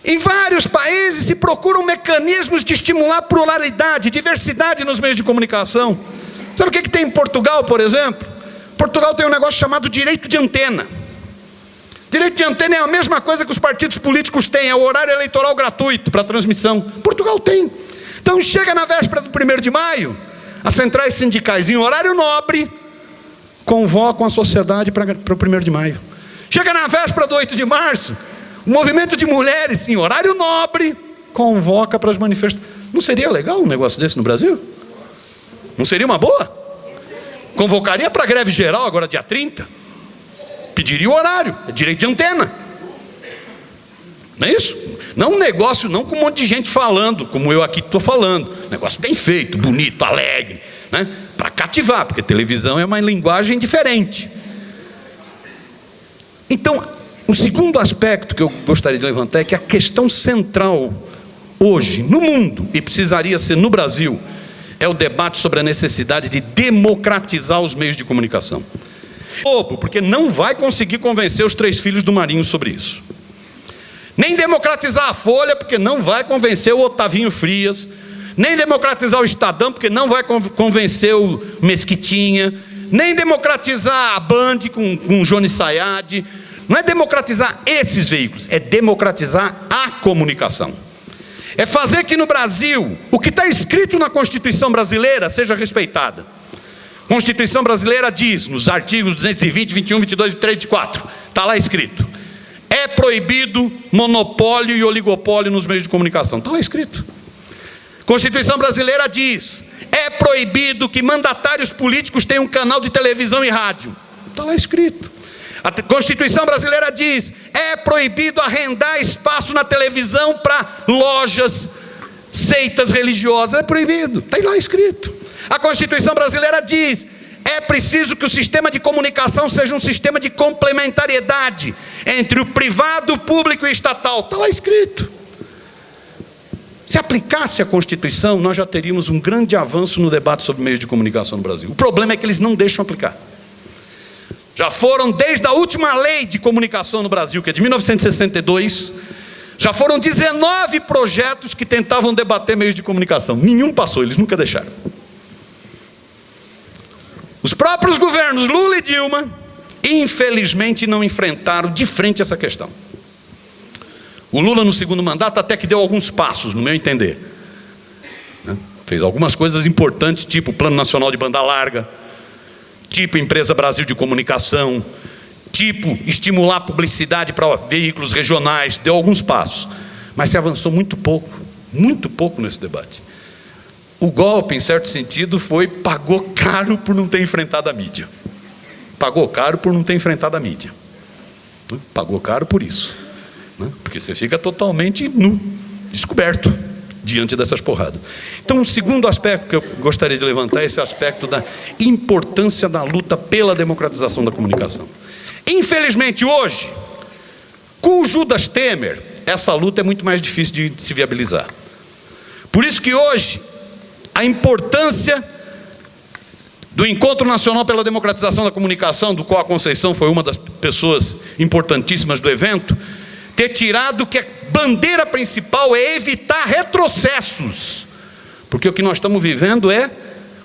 Em vários países se procuram mecanismos de estimular pluralidade, diversidade nos meios de comunicação. Sabe o que tem em Portugal, por exemplo? Portugal tem um negócio chamado direito de antena. Direito de antena é a mesma coisa que os partidos políticos têm, é o horário eleitoral gratuito para transmissão. Portugal tem. Então chega na véspera do 1º de maio, as centrais sindicais em horário nobre convocam a sociedade para o 1º de maio. Chega na véspera do 8 de março, o movimento de mulheres em horário nobre convoca para as manifestações. Não seria legal um negócio desse no Brasil? Não seria uma boa? Convocaria para greve geral agora dia 30. Pediria o horário, é direito de antena. Não é isso? Não um negócio, não com um monte de gente falando, como eu aqui estou falando. Negócio bem feito, bonito, alegre, né? Para cativar, porque televisão é uma linguagem diferente. Então, o segundo aspecto que eu gostaria de levantar é que a questão central hoje, no mundo, e precisaria ser no Brasil, é o debate sobre a necessidade de democratizar os meios de comunicação. Porque não vai conseguir convencer os 3 filhos do Marinho sobre isso. Nem democratizar a Folha, porque não vai convencer o Otavinho Frias. Nem democratizar o Estadão, porque não vai convencer o Mesquitinha. Nem democratizar a Band com o Johnny Sayad. Não é democratizar esses veículos, é democratizar a comunicação. É fazer que no Brasil, o que está escrito na Constituição brasileira seja respeitada. A Constituição brasileira diz, nos artigos 220, 21, 22, 23 e 24, está lá escrito: é proibido monopólio e oligopólio nos meios de comunicação. Está lá escrito. A Constituição brasileira diz: é proibido que mandatários políticos tenham um canal de televisão e rádio. Está lá escrito. A Constituição brasileira diz: é proibido arrendar espaço na televisão para lojas, seitas religiosas. É proibido, está lá escrito. A Constituição brasileira diz: é preciso que o sistema de comunicação seja um sistema de complementariedade entre o privado, o público e o estatal. Está lá escrito. Se aplicasse a Constituição, nós já teríamos um grande avanço no debate sobre meios de comunicação no Brasil. O problema é que eles não deixam aplicar. Já foram, desde a última lei de comunicação no Brasil, que é de 1962, já foram 19 projetos que tentavam debater meios de comunicação. Nenhum passou, eles nunca deixaram. Os próprios governos Lula e Dilma, infelizmente, não enfrentaram de frente essa questão. O Lula, no segundo mandato, até que deu alguns passos, no meu entender. Fez algumas coisas importantes, tipo o Plano Nacional de Banda Larga, tipo Empresa Brasil de Comunicação, tipo estimular a publicidade para veículos regionais, deu alguns passos. Mas se avançou muito pouco nesse debate. O golpe, em certo sentido, pagou caro por não ter enfrentado a mídia. Pagou caro por não ter enfrentado a mídia. Pagou caro por isso. Porque você fica totalmente nu, descoberto, diante dessas porradas. Então, o segundo aspecto que eu gostaria de levantar é esse aspecto da importância da luta pela democratização da comunicação. Infelizmente, hoje, com o Judas Temer, essa luta é muito mais difícil de se viabilizar. Por isso que hoje, a importância do Encontro Nacional pela Democratização da Comunicação, do qual a Conceição foi uma das pessoas importantíssimas do evento, ter tirado que a bandeira principal é evitar retrocessos, porque o que nós estamos vivendo é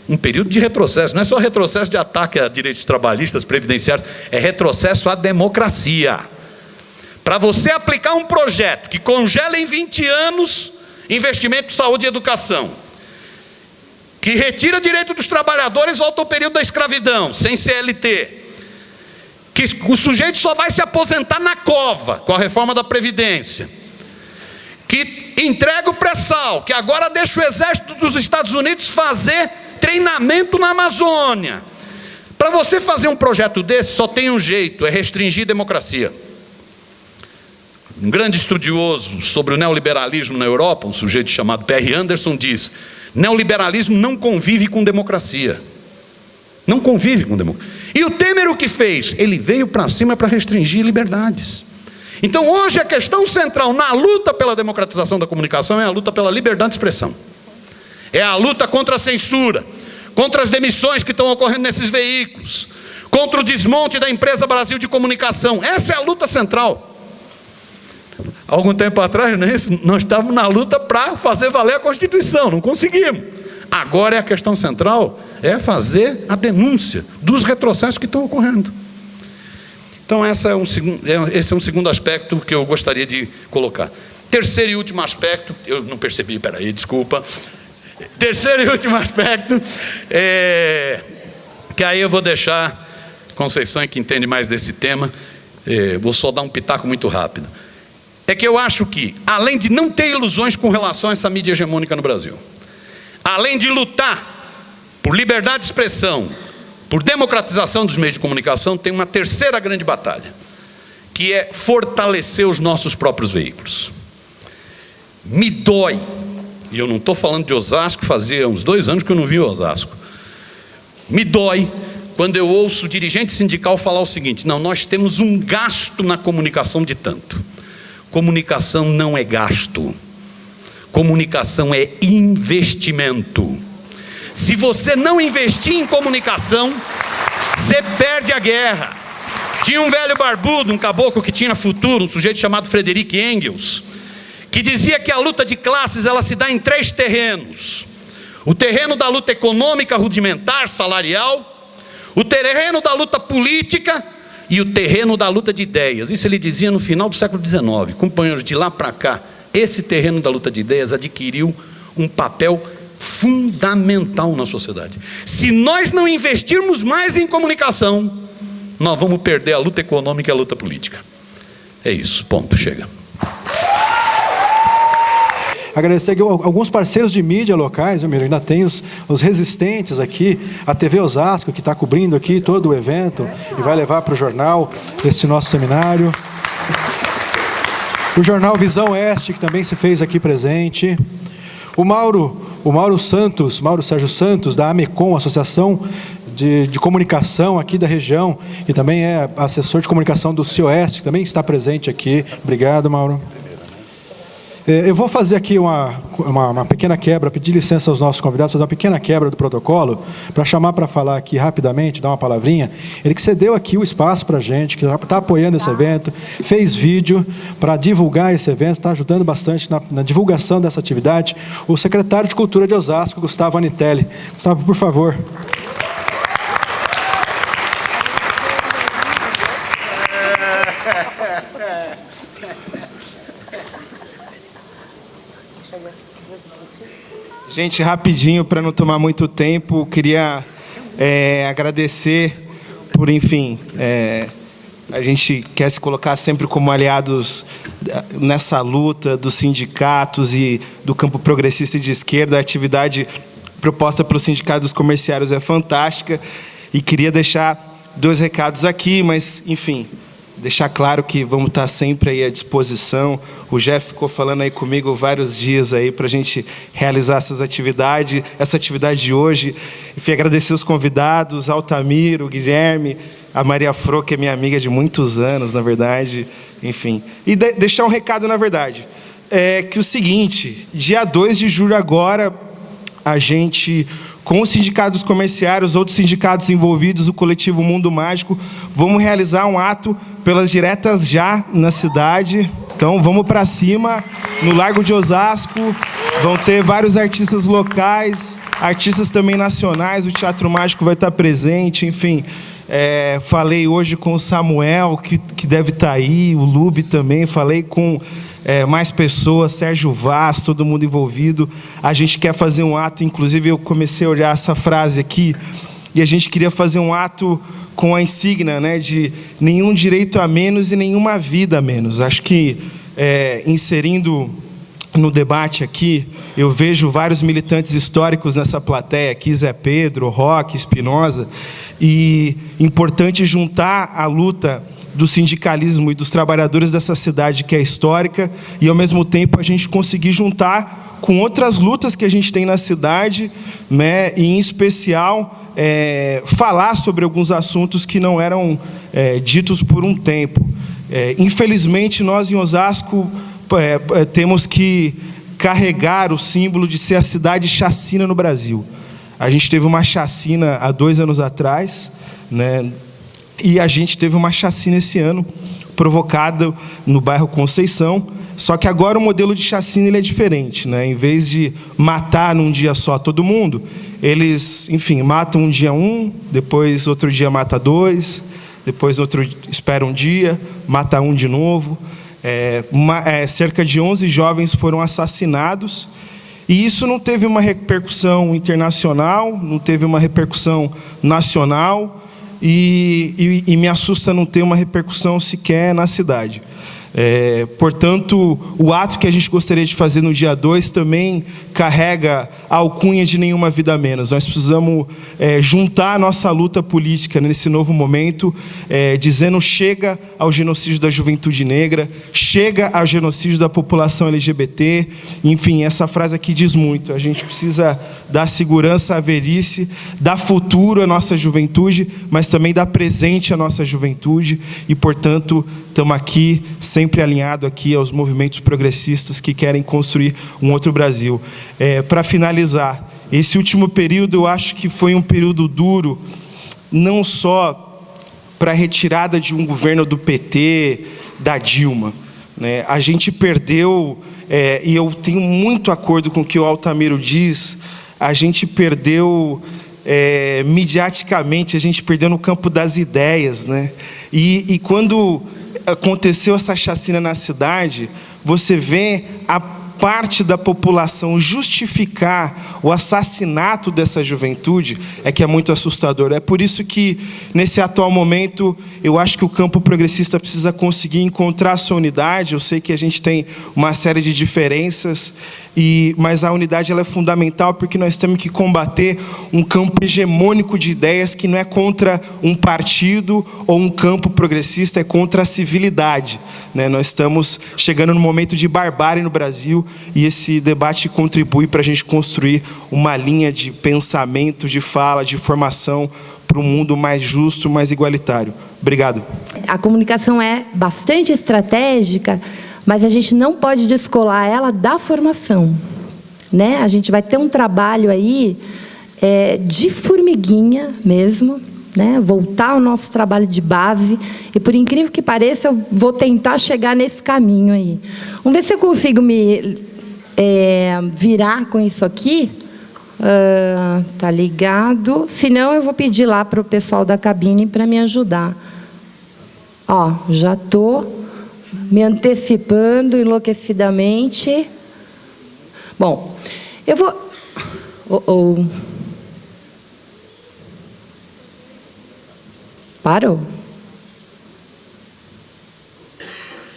um período de retrocesso. Não é só retrocesso de ataque a direitos trabalhistas, previdenciários, é retrocesso à democracia. Para você aplicar um projeto que congela em 20 anos investimento em saúde e educação, que retira direito dos trabalhadores, volta ao período da escravidão, sem CLT, que o sujeito só vai se aposentar na cova com a reforma da Previdência, que entrega o pré-sal, que agora deixa o exército dos Estados Unidos fazer treinamento na Amazônia. Para você fazer um projeto desse, só tem um jeito, é restringir a democracia. Um grande estudioso sobre o neoliberalismo na Europa, um sujeito chamado Perry Anderson, diz: neoliberalismo não convive com democracia. Não convive com democracia. E o Temer o que fez? Ele veio para cima para restringir liberdades. Então hoje a questão central na luta pela democratização da comunicação é a luta pela liberdade de expressão. É a luta contra a censura, contra as demissões que estão ocorrendo nesses veículos, contra o desmonte da Empresa Brasil de Comunicação. Essa é a luta central. Algum tempo atrás, né, nós estávamos na luta para fazer valer a Constituição, não conseguimos. Agora é a questão central, é fazer a denúncia dos retrocessos que estão ocorrendo. Então esse é um segundo aspecto que eu gostaria de colocar. Terceiro e último aspecto, eu não percebi, peraí, desculpa. Terceiro e último aspecto, que aí eu vou deixar Conceição, que entende mais desse tema, vou só dar um pitaco muito rápido. É que eu acho que, além de não ter ilusões com relação a essa mídia hegemônica no Brasil, além de lutar por liberdade de expressão, por democratização dos meios de comunicação, tem uma terceira grande batalha, que é fortalecer os nossos próprios veículos. Me dói, e eu não estou falando de Osasco, fazia uns 2 anos que eu não vi Osasco. Me dói quando eu ouço o dirigente sindical falar o seguinte: não, nós temos um gasto na comunicação de tanto. Comunicação não é gasto, comunicação é investimento. Se você não investir em comunicação, você perde a guerra. Tinha um velho barbudo, um caboclo que tinha futuro, um sujeito chamado Friedrich Engels, que dizia que a luta de classes ela se dá em 3 terrenos: o terreno da luta econômica rudimentar, salarial, o terreno da luta política e o terreno da luta de ideias. Isso ele dizia no final do século XIX. Companheiros, de lá para cá, esse terreno da luta de ideias adquiriu um papel fundamental na sociedade. Se nós não investirmos mais em comunicação, nós vamos perder a luta econômica e a luta política. É isso, ponto, chega. Agradecer aqui alguns parceiros de mídia locais, viu, Miro? Ainda tem os resistentes aqui, a TV Osasco, que está cobrindo aqui todo o evento e vai levar para o jornal esse nosso seminário. O jornal Visão Oeste, que também se fez aqui presente. O Mauro Sérgio Santos, da AMECOM, Associação de Comunicação aqui da região, e também é assessor de comunicação do CIOeste, que também está presente aqui. Obrigado, Mauro. Eu vou fazer aqui uma pequena quebra, pedir licença aos nossos convidados, fazer uma pequena quebra do protocolo, para chamar para falar aqui rapidamente, dar uma palavrinha. Ele que cedeu aqui o espaço para a gente, que está apoiando esse evento, fez vídeo para divulgar esse evento, está ajudando bastante na divulgação dessa atividade, o secretário de Cultura de Osasco, Gustavo Anitelli. Gustavo, por favor. Gente, rapidinho, para não tomar muito tempo, queria agradecer por, enfim, a gente quer se colocar sempre como aliados nessa luta dos sindicatos e do campo progressista e de esquerda. A atividade proposta pelos sindicatos comerciários é fantástica e queria deixar 2 recados aqui, mas, enfim, deixar claro que vamos estar sempre aí à disposição. O Jeff ficou falando aí comigo vários dias aí para a gente realizar essa atividade de hoje. Enfim, agradecer os convidados, Altamiro, o Guilherme, a Maria Fro, que é minha amiga de muitos anos, na verdade. Enfim, e deixar um recado, na verdade, que o seguinte: dia 2 de julho agora, a gente, com os sindicatos comerciários, outros sindicatos envolvidos, o coletivo Mundo Mágico, vamos realizar um ato pelas diretas já na cidade. Então vamos para cima, no Largo de Osasco. Vão ter vários artistas locais, artistas também nacionais, o Teatro Mágico vai estar presente, enfim. Falei hoje com o Samuel, que deve estar aí, o Lube também, falei com mais pessoas, Sérgio Vaz, todo mundo envolvido. A gente quer fazer um ato, inclusive eu comecei a olhar essa frase aqui, e a gente queria fazer um ato com a insígnia, né, de nenhum direito a menos e nenhuma vida a menos. Acho que, inserindo no debate aqui, eu vejo vários militantes históricos nessa plateia aqui, Zé Pedro, Roque, Espinosa, e importante juntar a luta do sindicalismo e dos trabalhadores dessa cidade que é histórica, e ao mesmo tempo a gente conseguir juntar com outras lutas que a gente tem na cidade, né, e em especial falar sobre alguns assuntos que não eram ditos por um tempo. Infelizmente nós em Osasco temos que carregar o símbolo de ser a cidade chacina no Brasil. A gente teve uma chacina há 2 anos atrás, né? E a gente teve uma chacina esse ano, provocada no bairro Conceição, Só que agora o modelo de chacina ele é diferente, né? Em vez de matar num dia só todo mundo, eles, enfim, matam um dia um, depois outro dia mata dois, depois outro espera um dia, mata um de novo. Cerca de 11 jovens foram assassinados, e isso não teve uma repercussão internacional, não teve uma repercussão nacional, e me assusta não ter uma repercussão sequer na cidade. Portanto, o ato que a gente gostaria de fazer no dia 2 também carrega a alcunha de nenhuma vida a menos. Nós precisamos juntar a nossa luta política nesse novo momento, dizendo chega ao genocídio da juventude negra, chega ao genocídio da população LGBT. Enfim, essa frase aqui diz muito. A gente precisa dar segurança à velhice, dar futuro à nossa juventude, mas também dar presente à nossa juventude, e, portanto, estamos aqui, sempre alinhado aqui aos movimentos progressistas que querem construir um outro Brasil. Para finalizar, esse último período eu acho que foi um período duro, não só para a retirada de um governo do PT, da Dilma, né? A gente perdeu, e eu tenho muito acordo com o que o Altamiro diz, a gente perdeu... midiaticamente, a gente perdeu no campo das ideias, né? E quando aconteceu essa chacina na cidade, você vê a parte da população justificar o assassinato dessa juventude, que é muito assustador. É por isso que, nesse atual momento, eu acho que o campo progressista precisa conseguir encontrar a sua unidade. Eu sei que a gente tem uma série de diferenças, mas a unidade ela é fundamental, porque nós temos que combater um campo hegemônico de ideias que não é contra um partido ou um campo progressista, é contra a civilidade, né? Nós estamos chegando num momento de barbárie no Brasil, e esse debate contribui para a gente construir uma linha de pensamento, de fala, de formação para um mundo mais justo, mais igualitário. Obrigado. A comunicação é bastante estratégica, mas a gente não pode descolar ela da formação, né? A gente vai ter um trabalho aí de formiguinha mesmo, né? Voltar ao nosso trabalho de base, e, por incrível que pareça, eu vou tentar chegar nesse caminho aí. Vamos ver se eu consigo me virar com isso aqui. Tá ligado? Se não, eu vou pedir lá para o pessoal da cabine para me ajudar. Ó, já estou me antecipando enlouquecidamente. Bom, eu vou... Parou?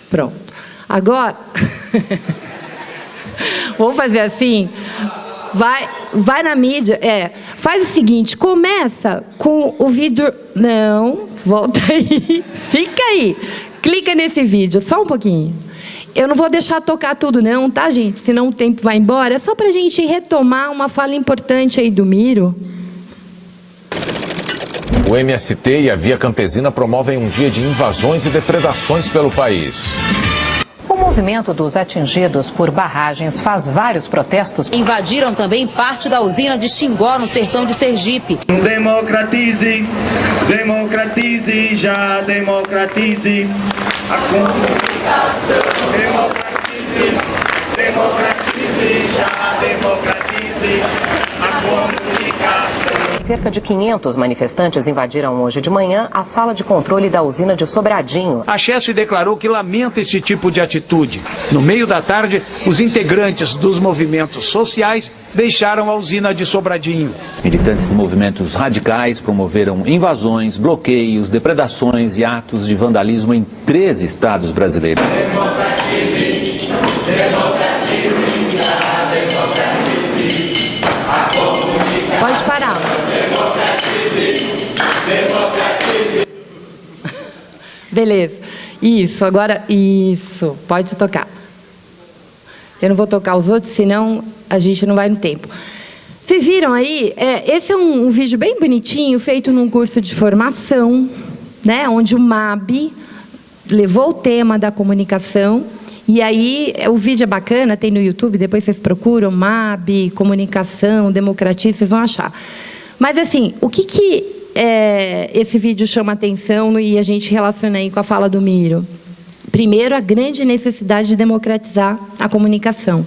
Pronto. Agora, vamos fazer assim? Vai na mídia. Faz o seguinte, começa com o vídeo... Não, volta aí. Fica aí. Clica nesse vídeo, só um pouquinho. Eu não vou deixar tocar tudo não, tá, gente? Senão o tempo vai embora. É só para a gente retomar uma fala importante aí do Miro. O MST e a Via Campesina promovem um dia de invasões e depredações pelo país. O movimento dos atingidos por barragens faz vários protestos. Invadiram também parte da usina de Xingó, no sertão de Sergipe. Democratize, democratize, já democratize a comunicação. Democratize, democratize, já democratize a comunicação. Cerca de 500 manifestantes invadiram hoje de manhã a sala de controle da usina de Sobradinho. A chefe declarou que lamenta esse tipo de atitude. No meio da tarde, os integrantes dos movimentos sociais deixaram a usina de Sobradinho. Militantes de movimentos radicais promoveram invasões, bloqueios, depredações e atos de vandalismo em 13 estados brasileiros. Democratize, democratize, já democratize a comunicação. Pode parar. Beleza. Isso, agora, isso. Pode tocar. Eu não vou tocar os outros, senão a gente não vai no tempo. Vocês viram aí? Esse é um vídeo bem bonitinho, feito num curso de formação, né, onde o MAB levou o tema da comunicação. E aí, o vídeo é bacana, tem no YouTube, depois vocês procuram, MAB, comunicação, democracia, vocês vão achar. Mas, assim, o que esse vídeo chama atenção e a gente relaciona aí com a fala do Miro? Primeiro, a grande necessidade de democratizar a comunicação.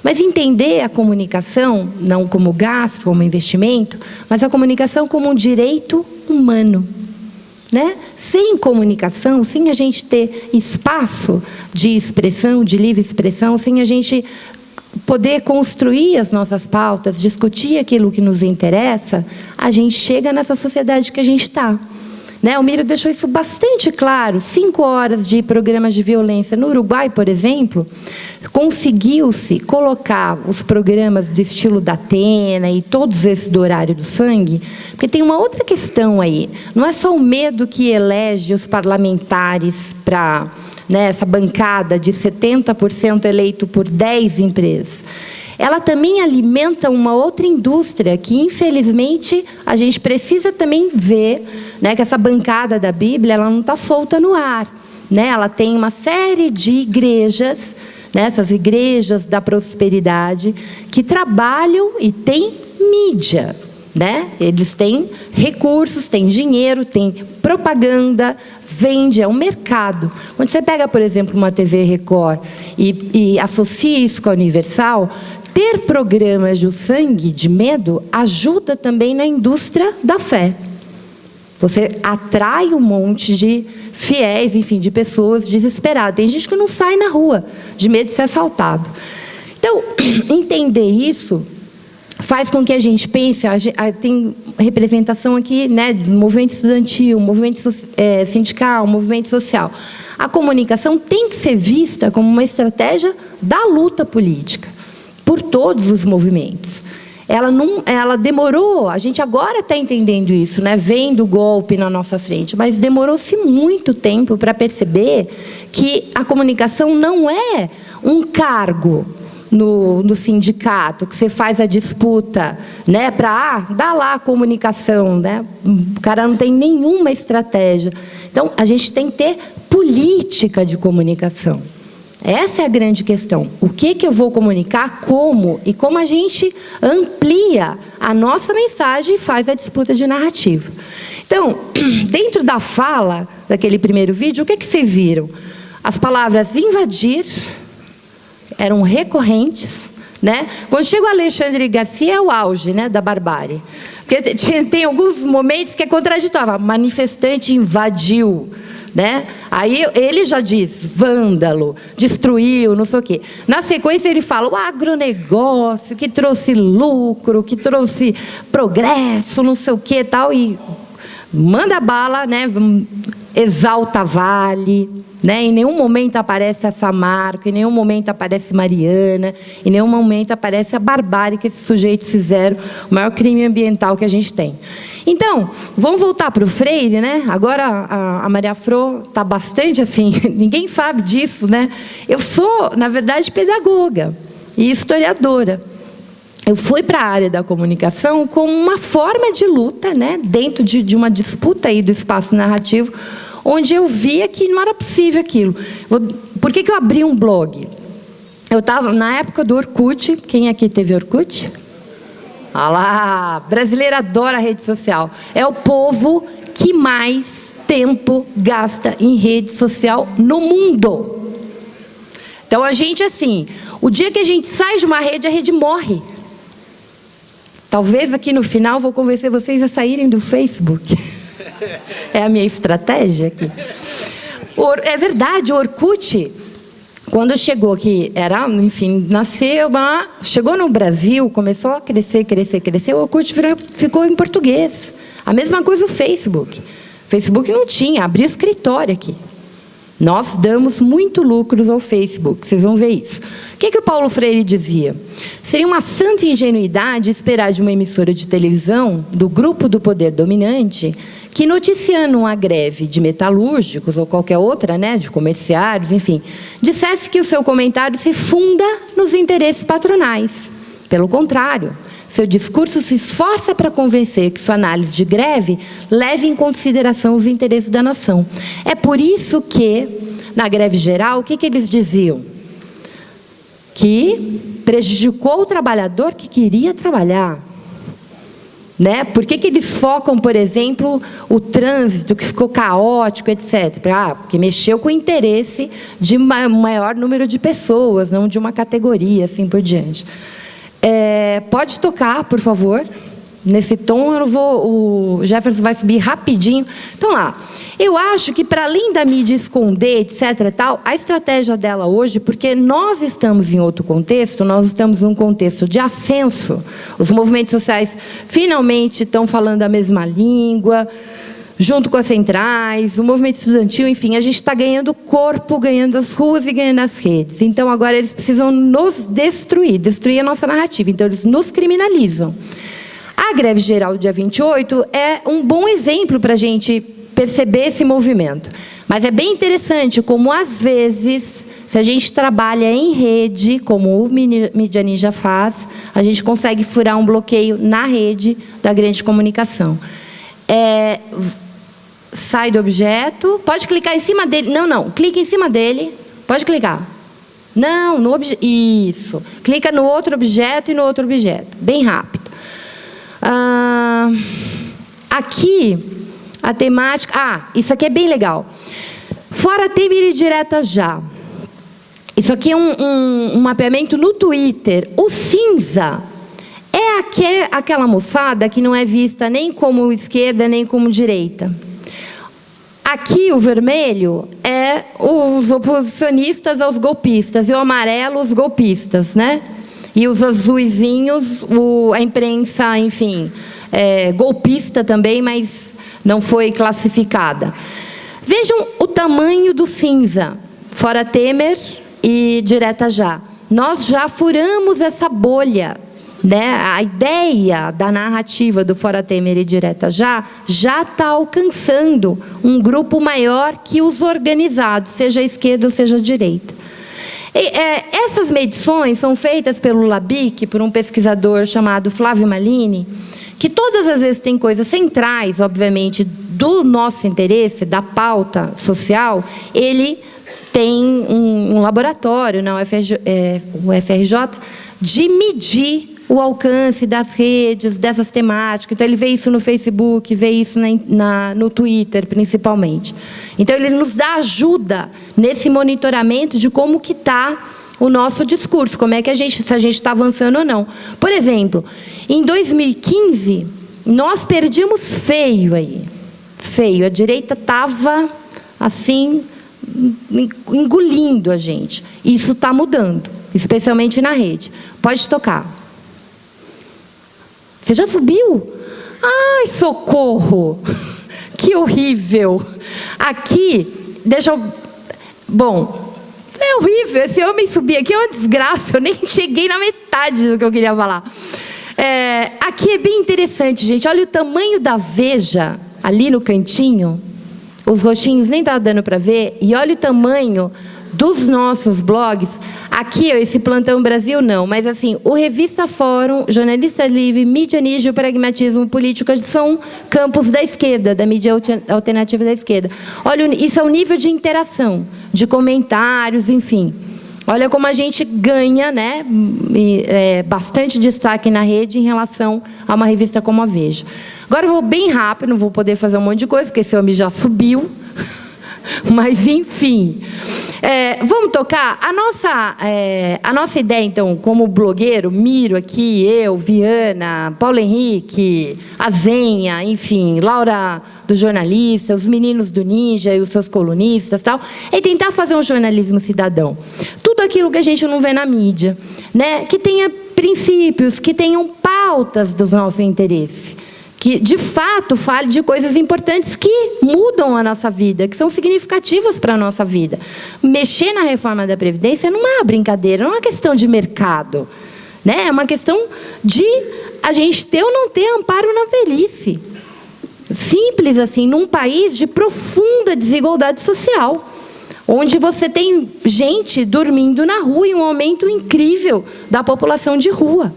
Mas entender a comunicação, não como gasto, como investimento, mas a comunicação como um direito humano. Né? Sem comunicação, sem a gente ter espaço de expressão, de livre expressão, sem a gente poder construir as nossas pautas, discutir aquilo que nos interessa, a gente chega nessa sociedade que a gente está. Né? O Miro deixou isso bastante claro. 5 horas de programas de violência. No Uruguai, por exemplo, conseguiu-se colocar os programas do estilo da Atena e todos esses do horário do sangue, porque tem uma outra questão aí. Não é só o medo que elege os parlamentares para, né, essa bancada de 70% eleito por 10 empresas. Ela também alimenta uma outra indústria que, infelizmente, a gente precisa também ver, né, que essa bancada da Bíblia ela não está solta no ar. Né? Ela tem uma série de igrejas, né, essas igrejas da prosperidade, que trabalham e têm mídia. Né? Eles têm recursos, têm dinheiro, têm propaganda, vende, é um mercado. Quando você pega, por exemplo, uma TV Record e associa isso com a Universal, ter programas de sangue, de medo, ajuda também na indústria da fé. Você atrai um monte de fiéis, enfim, de pessoas desesperadas. Tem gente que não sai na rua de medo de ser assaltado. Então, entender isso faz com que a gente pense, tem representação aqui, né, do movimento estudantil, movimento sindical, movimento social. A comunicação tem que ser vista como uma estratégia da luta política, por todos os movimentos. Ela demorou, a gente agora está entendendo isso, né, vendo o golpe na nossa frente, mas demorou-se muito tempo para perceber que a comunicação não é um cargo no sindicato, que você faz a disputa, né, para dar lá a comunicação, né? O cara não tem nenhuma estratégia. Então, a gente tem que ter política de comunicação. Essa é a grande questão. O que eu vou comunicar, como, e como a gente amplia a nossa mensagem e faz a disputa de narrativa. Então, dentro da fala daquele primeiro vídeo, o que vocês viram? As palavras invadir eram recorrentes, né? Quando chega o Alexandre Garcia, é o auge, né, da barbárie. Porque tem alguns momentos que é contraditório. Manifestante invadiu, né? Aí ele já diz vândalo, destruiu, não sei o quê. Na sequência ele fala o agronegócio que trouxe lucro, que trouxe progresso, não sei o quê, tal, e manda bala, né? Exalta Vale, né? Em nenhum momento aparece a Samarco, em nenhum momento aparece Mariana, em nenhum momento aparece a barbárie que esses sujeitos fizeram, o maior crime ambiental que a gente tem. Então, vamos voltar para o Freire, né? Agora a Maria Fro está bastante assim, ninguém sabe disso, né? Eu sou, na verdade, pedagoga e historiadora. Eu fui para a área da comunicação como uma forma de luta, né? Dentro de uma disputa aí do espaço narrativo, onde eu via que não era possível aquilo. Por que eu abri um blog? Eu estava na época do Orkut. Quem aqui teve Orkut? Ah lá, brasileiro adora rede social. É o povo que mais tempo gasta em rede social no mundo. Então, a gente, assim, o dia que a gente sai de uma rede, a rede morre. Talvez aqui no final vou convencer vocês a saírem do Facebook. É a minha estratégia aqui. É verdade, o Orkut, quando chegou aqui, era, enfim, nasceu, chegou no Brasil, começou a crescer, o Orkut ficou em português. A mesma coisa o Facebook. O Facebook não tinha, abriu escritório aqui. Nós damos muito lucros ao Facebook, vocês vão ver isso. O que o Paulo Freire dizia? Seria uma santa ingenuidade esperar de uma emissora de televisão, do grupo do poder dominante, que noticiando uma greve de metalúrgicos ou qualquer outra, né, de comerciários, enfim, dissesse que o seu comentário se funda nos interesses patronais. Pelo contrário, seu discurso se esforça para convencer que sua análise de greve leve em consideração os interesses da nação. É por isso que, na greve geral, o que eles diziam? Que prejudicou o trabalhador que queria trabalhar. Né? Por que eles focam, por exemplo, o trânsito que ficou caótico, etc? Porque mexeu com o interesse de maior número de pessoas, não de uma categoria, assim por diante. Pode tocar, por favor. Nesse tom, eu não vou, o Jefferson vai subir rapidinho. Então, lá. Eu acho que, para além da mídia esconder, etc., tal, a estratégia dela hoje, porque nós estamos em outro contexto, nós estamos em um contexto de ascenso, os movimentos sociais finalmente estão falando a mesma língua, junto com as centrais, o movimento estudantil, enfim, a gente está ganhando corpo, ganhando as ruas e ganhando as redes. Então, agora, eles precisam nos destruir a nossa narrativa. Então, eles nos criminalizam. A greve geral do dia 28 é um bom exemplo para a gente perceber esse movimento. Mas é bem interessante como, às vezes, se a gente trabalha em rede, como o Mídia Ninja faz, a gente consegue furar um bloqueio na rede da grande comunicação. Sai do objeto, pode clicar em cima dele. Não, clica em cima dele, pode clicar. Não, no objeto. Isso. Clica no outro objeto e no outro objeto. Bem rápido. Aqui, a temática... isso aqui é bem legal. Fora Temer e direta já. Isso aqui é um mapeamento no Twitter. O cinza é aquela moçada que não é vista nem como esquerda, nem como direita. Aqui, o vermelho é os oposicionistas aos golpistas. E o amarelo, os golpistas, né? E os azuizinhos, a imprensa, enfim, golpista também, mas não foi classificada. Vejam o tamanho do cinza, fora Temer e direta já. Nós já furamos essa bolha, né? A ideia da narrativa do fora Temer e direta já está alcançando um grupo maior que os organizados, seja a esquerda ou seja a direita. Essas medições são feitas pelo LABIC, por um pesquisador chamado Flávio Malini, que todas as vezes tem coisas centrais, obviamente, do nosso interesse, da pauta social. Ele tem um laboratório na UFRJ de medir o alcance das redes, dessas temáticas. Então, ele vê isso no Facebook, vê isso no Twitter, principalmente. Então, ele nos dá ajuda nesse monitoramento de como que está o nosso discurso, como é que se a gente está avançando ou não. Por exemplo, em 2015, nós perdimos feio aí. Feio. A direita estava, assim, engolindo a gente. Isso está mudando, especialmente na rede. Pode tocar. Você já subiu? Ai, socorro! Que horrível! Aqui, deixa eu... Bom, é horrível. Esse homem subir aqui é uma desgraça. Eu nem cheguei na metade do que eu queria falar. Aqui é bem interessante, gente. Olha o tamanho da Veja, ali no cantinho. Os roxinhos nem está dando para ver. E olha o tamanho dos nossos blogs. Aqui, esse Plantão Brasil, não. Mas, assim, o Revista Fórum, Jornalista Livre, Mídia Ninja e o Pragmatismo Político são campos da esquerda, da mídia alternativa da esquerda. Olha, isso é o nível de interação, de comentários, enfim. Olha como a gente ganha, né, bastante destaque na rede em relação a uma revista como a Veja. Agora eu vou bem rápido, não vou poder fazer um monte de coisa, porque esse homem já subiu. Mas, enfim, vamos tocar. A nossa ideia, então, como blogueiro, Miro aqui, eu, Viana, Paulo Henrique, a Zenha, enfim, Laura do Jornalista, os meninos do Ninja e os seus colunistas, tal, é tentar fazer um jornalismo cidadão. Tudo aquilo que a gente não vê na mídia, né? Que tenha princípios, que tenham pautas do nosso interesse. Que, de fato, fale de coisas importantes que mudam a nossa vida, que são significativas para a nossa vida. Mexer na reforma da Previdência não é uma brincadeira, não é uma questão de mercado, né? É uma questão de a gente ter ou não ter amparo na velhice. Simples assim, num país de profunda desigualdade social, onde você tem gente dormindo na rua e um aumento incrível da população de rua.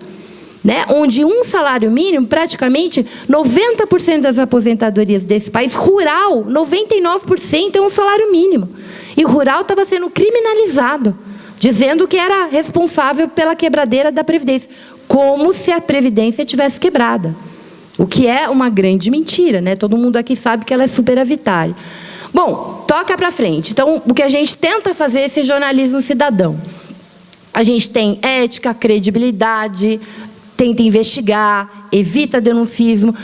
Né? Onde um salário mínimo, praticamente 90% das aposentadorias desse país, rural, 99% é um salário mínimo. E o rural estava sendo criminalizado, dizendo que era responsável pela quebradeira da Previdência, como se a Previdência tivesse quebrada. O que é uma grande mentira, né? Todo mundo aqui sabe que ela é superavitária. Bom, toca para frente. Então, o que a gente tenta fazer é esse jornalismo cidadão. A gente tem ética, credibilidade, tenta investigar, evita denuncismo.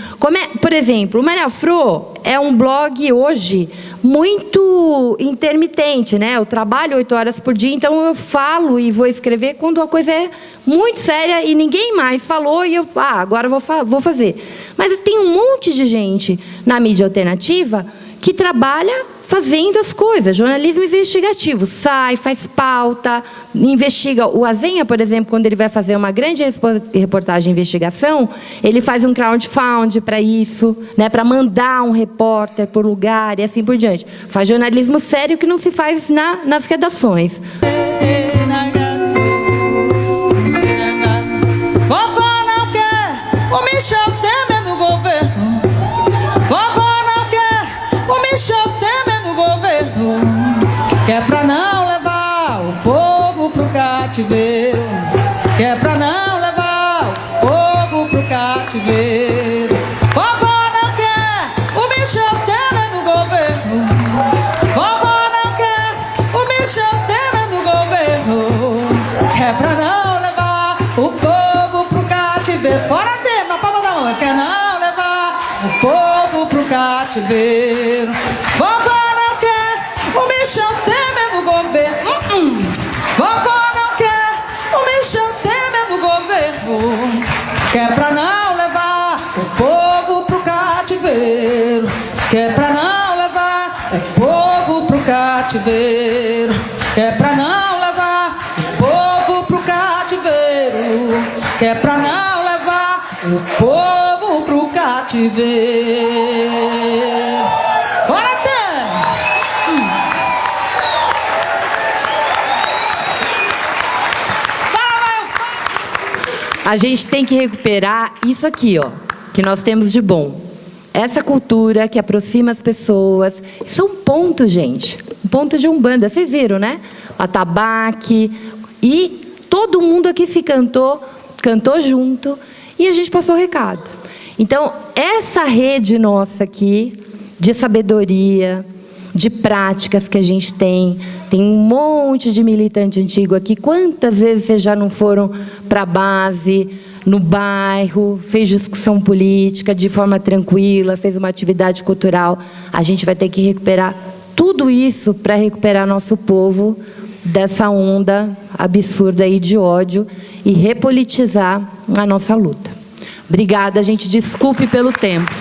Por exemplo, o Maria Fro é um blog hoje muito intermitente, né? Eu trabalho 8 horas por dia, então eu falo e vou escrever quando a coisa é muito séria e ninguém mais falou e eu, agora vou fazer. Mas tem um monte de gente na mídia alternativa que trabalha fazendo as coisas, jornalismo investigativo, sai, faz pauta, investiga. O Azenha, por exemplo, quando ele vai fazer uma grande reportagem de investigação, ele faz um crowdfunding para isso, né, para mandar um repórter por lugar e assim por diante. Faz jornalismo sério que não se faz nas redações. Vovó não quer o Michel Temer no governo. Vovó não quer o Michel Temer no governo. Que é pra não levar o povo pro cativeiro. Que é pra não levar o povo pro cativeiro. Vovó não quer o Michel Temer no governo. Vovó não quer o Michel Temer no governo. Que é pra não levar o povo pro cativeiro. Fora dele, na palma da mão. Quer não levar o povo pro cativeiro. Vovó não quer o Michel Temer no governo. Vovó não quer o Michel Temer no governo. Que é pra não levar o povo pro cativeiro. Que é pra não levar o povo pro cativeiro. Que é pra não levar o povo pro cativeiro. Que é pra não levar o povo pro cativeiro. Bora, A gente tem que recuperar isso aqui, ó, que nós temos de bom. Essa cultura que aproxima as pessoas. Isso é um ponto, gente. Um ponto de Umbanda. Vocês viram, né? Atabaque. E todo mundo aqui se cantou junto. E a gente passou o recado. Então, essa rede nossa aqui, de sabedoria, de práticas que a gente tem um monte de militante antigo aqui. Quantas vezes vocês já não foram para a base, no bairro, fez discussão política de forma tranquila, fez uma atividade cultural? A gente vai ter que recuperar tudo isso para recuperar nosso povo dessa onda absurda aí de ódio e repolitizar a nossa luta. Obrigada, gente. Desculpe pelo tempo.